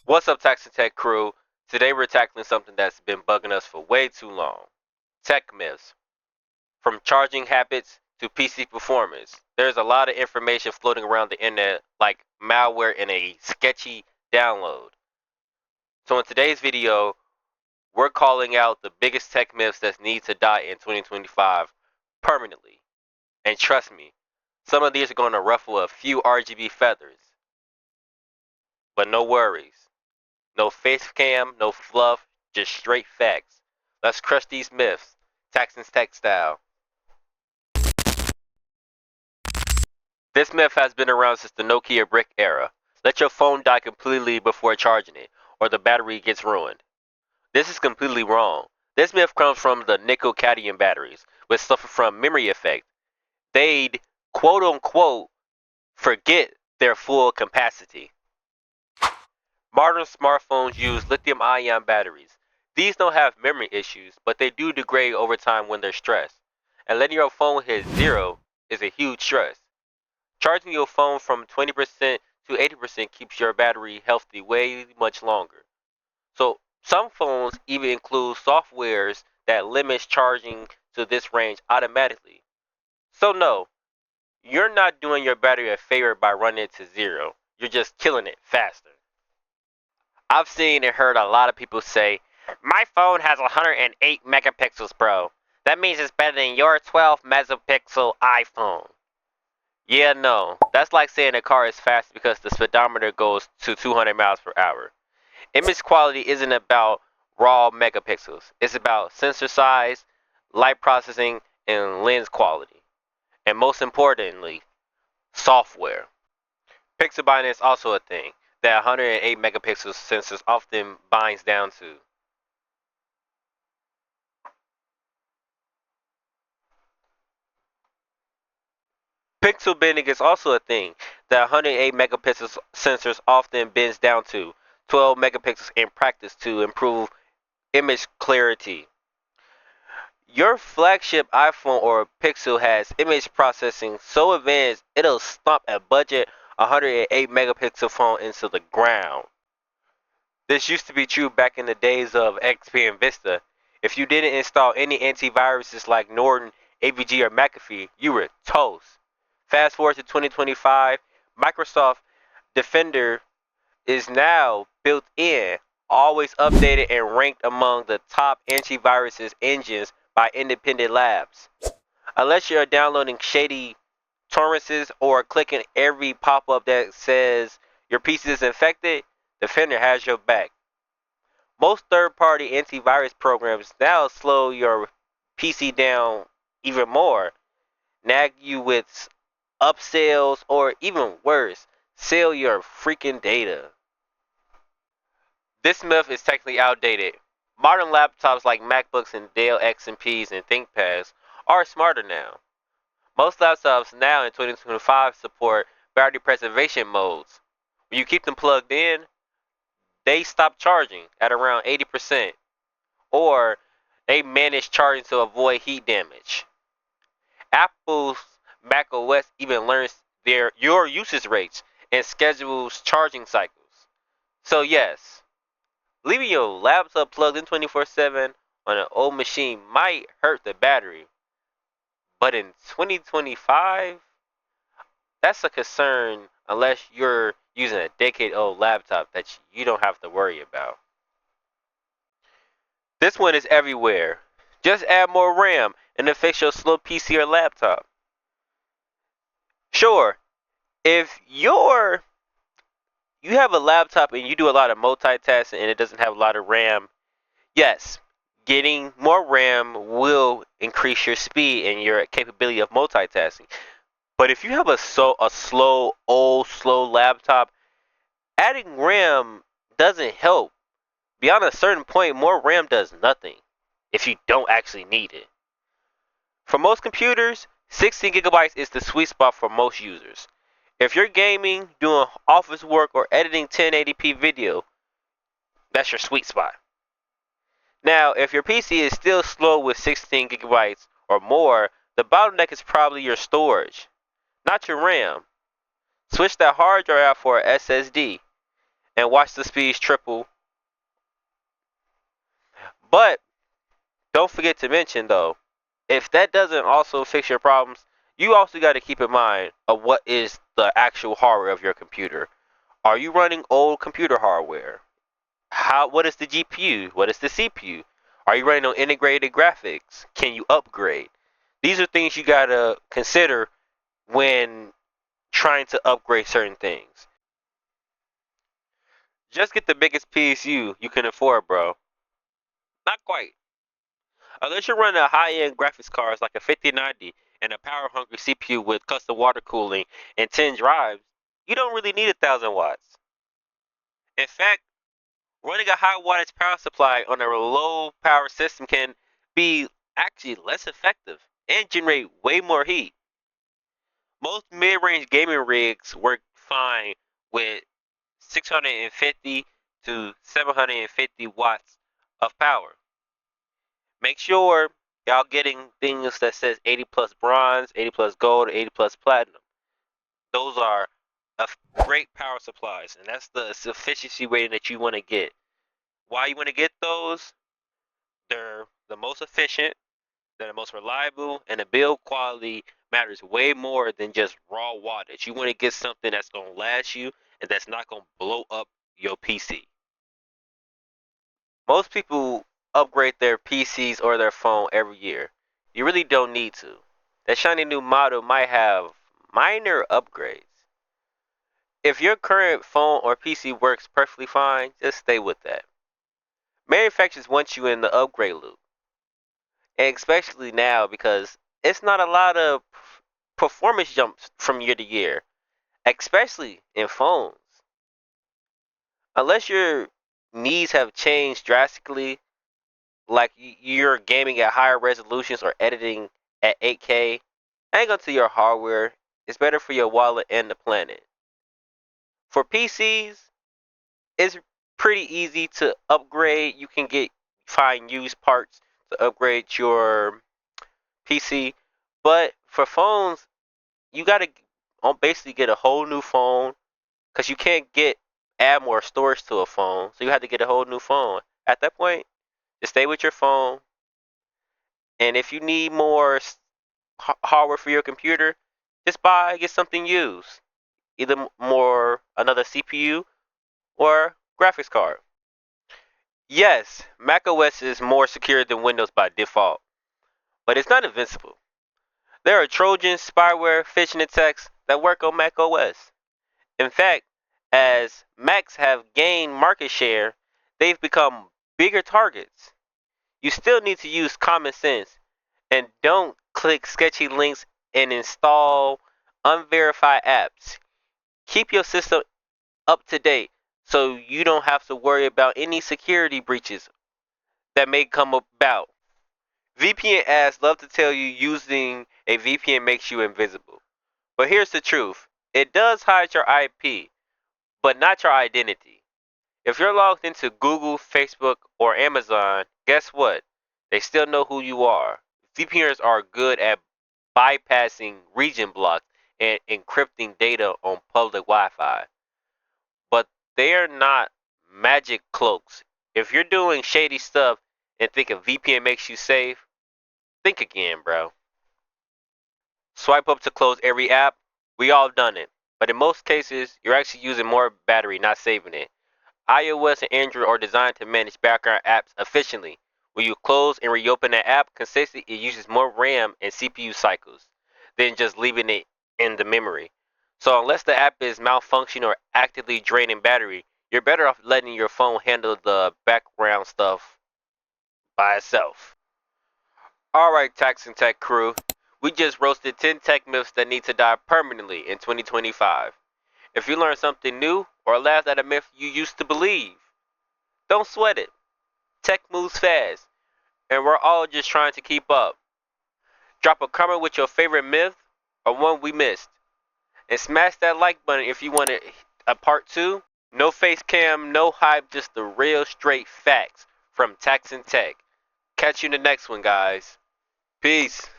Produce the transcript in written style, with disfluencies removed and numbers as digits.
What's up, Tax and Tech crew? Today we're tackling something that's been bugging us for way too long. Tech myths. From charging habits to PC performance. There's a lot of information floating around the internet like malware in a sketchy download. So in today's video, we're calling out the biggest tech myths that need to die in 2025 permanently. And trust me, some of these are going to ruffle a few RGB feathers. But no worries. No face cam, no fluff, just straight facts. Let's crush these myths. Texans Tech style. This myth has been around since the Nokia brick era. Let your phone die completely before charging it, or the battery gets ruined. This is completely wrong. This myth comes from the nickel cadmium batteries, which suffer from memory effect. They'd quote unquote forget their full capacity. Modern smartphones use lithium-ion batteries. These don't have memory issues, but they do degrade over time when they're stressed. And letting your phone hit zero is a huge stress. Charging your phone from 20% to 80% keeps your battery healthy way much longer. So some phones even include softwares that limits charging to this range automatically. So no, you're not doing your battery a favor by running it to zero. You're just killing it faster. I've seen and heard a lot of people say, my phone has 108 megapixels, bro. That means it's better than your 12 megapixel iPhone. Yeah, no. That's like saying a car is fast because the speedometer goes to 200 miles per hour. Image quality isn't about raw megapixels. It's about sensor size, light processing, and lens quality. And most importantly, software. Pixel binding is also a thing that 108 megapixel sensors often binds down to. Pixel bending is also a thing that 108 megapixel sensors often bends down to 12 megapixels in practice to improve image clarity. Your flagship iPhone or Pixel has image processing so advanced it'll stomp a budget 108 megapixel phone into the ground. This used to be true back in the days of XP and Vista. If you didn't install any antiviruses like Norton, AVG, or McAfee, you were toast. Fast forward to 2025, Microsoft Defender is now built in, always updated and ranked among the top antiviruses engines by independent labs. Unless you're downloading shady torrents or clicking every pop-up that says your PC is infected, Defender has your back. Most third-party antivirus programs now slow your PC down even more, nag you with upsells, or even worse, sell your freaking data. This myth is technically outdated. Modern laptops like MacBooks and Dell XPs and ThinkPads are smarter now. Most laptops now in 2025 support battery preservation modes. When you keep them plugged in, they stop charging at around 80%, or they manage charging to avoid heat damage. Apple's macOS even learns your usage rates and schedules charging cycles. So yes, leaving your laptop plugged in 24/7 on an old machine might hurt the battery, but in 2025, that's a concern unless you're using a decade-old laptop that you don't have to worry about. This one is everywhere. Just add more RAM and it'll fix your slow PC or laptop. Sure, if you have a laptop and you do a lot of multitasking and it doesn't have a lot of RAM, yes, getting more RAM will increase your speed and your capability of multitasking. But if you have a slow laptop, adding RAM doesn't help. Beyond a certain point, more RAM does nothing if you don't actually need it. For most computers, 16 gigabytes is the sweet spot for most users. If you're gaming, doing office work, or editing 1080p video, that's your sweet spot. Now, if your PC is still slow with 16 gigabytes or more, the bottleneck is probably your storage, not your RAM. Switch that hard drive out for a SSD. and watch the speeds triple. But don't forget to mention though, if that doesn't also fix your problems, you also got to keep in mind of what is the actual hardware of your computer. Are you running old computer hardware? What is the GPU? What is the CPU? Are you running on integrated graphics? Can you upgrade? These are things you got to consider when trying to upgrade certain things. Just get the biggest PSU you can afford, bro. Not quite. Unless you're running a high-end graphics cards like a 5090 and a power-hungry CPU with custom water cooling and 10 drives, you don't really need 1,000 watts. In fact, running a high wattage power supply on a low power system can be actually less effective and generate way more heat. Most mid-range gaming rigs work fine with 650 to 750 watts of power. Make sure y'all getting things that says 80 plus bronze, 80 plus gold, 80 plus platinum. Those are great power supplies, and that's the efficiency rating that you want to get. Why you want to get those? They're the most efficient, they're the most reliable, and the build quality matters way more than just raw wattage. You want to get something that's going to last you and that's not going to blow up your PC. Most people upgrade their PCs or their phone every year. You really don't need to. That shiny new model might have minor upgrades. If your current phone or PC works perfectly fine, just stay with that. Manufacturers want you in the upgrade loop, and especially now because it's not a lot of performance jumps from year to year, especially in phones. Unless your needs have changed drastically, like you're gaming at higher resolutions or editing at 8K, hang on to your hardware. It's better for your wallet and the planet. For PCs, it's pretty easy to upgrade. You can find used parts to upgrade your PC. But for phones, you gotta basically get a whole new phone because you can't add more storage to a phone. So you have to get a whole new phone. At that point, just stay with your phone. And if you need more hardware for your computer, just get something used. Either another CPU or graphics card. Yes, macOS is more secure than Windows by default, but it's not invincible. There are Trojans, spyware, phishing attacks that work on macOS. In fact, as Macs have gained market share, they've become bigger targets. You still need to use common sense and don't click sketchy links and install unverified apps. Keep your system up to date so you don't have to worry about any security breaches that may come about. VPN ads love to tell you using a VPN makes you invisible. But here's the truth, it does hide your IP, but not your identity. If you're logged into Google, Facebook, or Amazon, guess what? They still know who you are. VPNs are good at bypassing region blocks and encrypting data on public Wi Fi. But they are not magic cloaks. If you're doing shady stuff and think a VPN makes you safe, think again, bro. Swipe up to close every app. We all done it. But in most cases, you're actually using more battery, not saving it. iOS and Android are designed to manage background apps efficiently. When you close and reopen an app consistently, it uses more RAM and CPU cycles than just leaving it in the memory. So unless the app is malfunctioning or actively draining battery, you're better off letting your phone handle the background stuff by itself. Alright, Tax and Tech crew, we just roasted 10 tech myths that need to die permanently in 2025. If you learned something new or laughed at a myth you used to believe, don't sweat it. Tech moves fast, and we're all just trying to keep up. Drop a comment with your favorite myth or one we missed, and smash that like button if you want a part 2. No face cam, no hype, just the real straight facts from Tax and Tech. Catch you in the next one, guys. Peace.